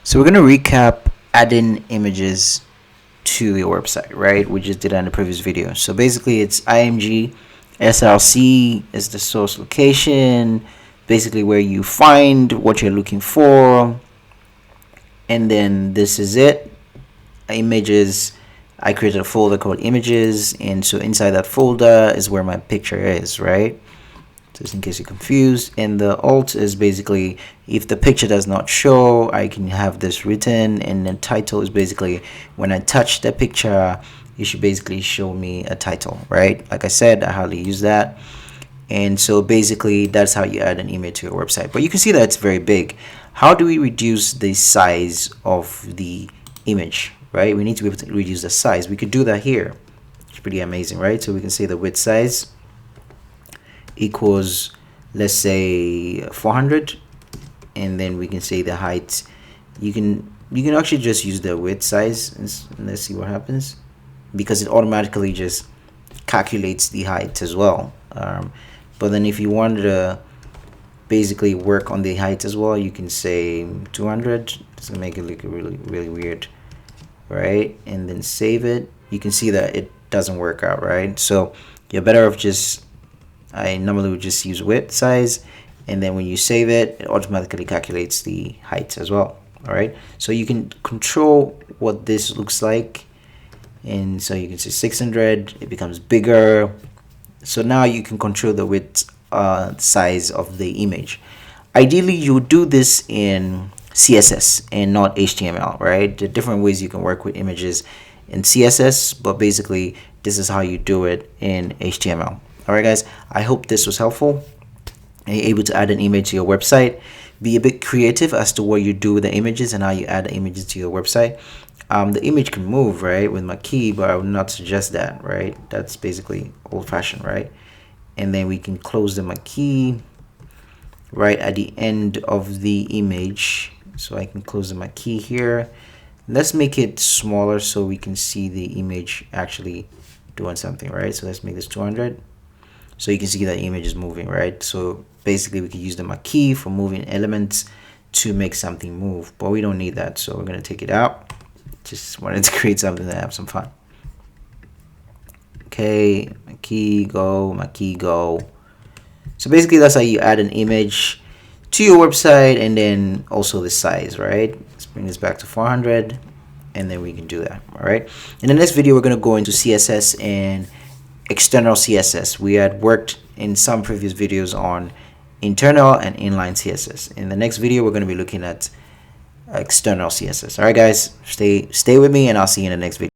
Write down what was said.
So we're going to recap adding images to your website, right? We just did that in the previous video. So basically it's img src is the source location, basically where you find what you're looking for, and then this is it. Images, I created a folder called images, and so inside that folder is where my picture is, right? Just in case you're confused. And the alt is basically if the picture does not show, I can have this written, and the title is basically when I touch the picture, it should basically show me a title, right? Like I said, I hardly use that. And so basically that's how you add an image to your website. But you can see that it's very big. How do we reduce the size of the image, right? We need to be able to reduce the size. We could do that here. It's pretty amazing, right? So we can say the width size equals, let's say 400, and then we can say the height. You can actually just use the width size, and let's see what happens, because it automatically just calculates the height as well. But then if you wanted to basically work on the height as well, you can say 200. It's gonna make it look really weird, right? And then save it. You can see that it doesn't work out, right? So you're better off just, I normally would just use width size, and then when you save it, it automatically calculates the height as well. All right, so you can control what this looks like, and so you can say 600, it becomes bigger. So now you can control the width size of the image. Ideally, you would do this in CSS and not HTML, right? There are different ways you can work with images in CSS, but basically this is how you do it in HTML. Alright guys, I hope this was helpful and you're able to add an image to your website. Be a bit creative as to what you do with the images and how you add the images to your website. The image can move, right, with my key, but I would not suggest that, right? That's basically old-fashioned, right? And then we can close the marquee right at the end of the image. So I can close the marquee here. Let's make it smaller so we can see the image actually doing something, right? So let's make this 200. So you can see that the image is moving, right? So basically we can use the marquee for moving elements to make something move, but we don't need that, so we're going to take it out. Just wanted to create something to have some fun. Okay, marquee go, marquee go. So basically that's how you add an image to your website, and then also the size, right? Let's bring this back to 400, and then we can do that. All right, in the next video we're going to go into CSS and external CSS. We had worked in some previous videos on internal and inline CSS. In the next video we're going to be looking at external CSS. All right guys, stay with me, and I'll see you in the next video.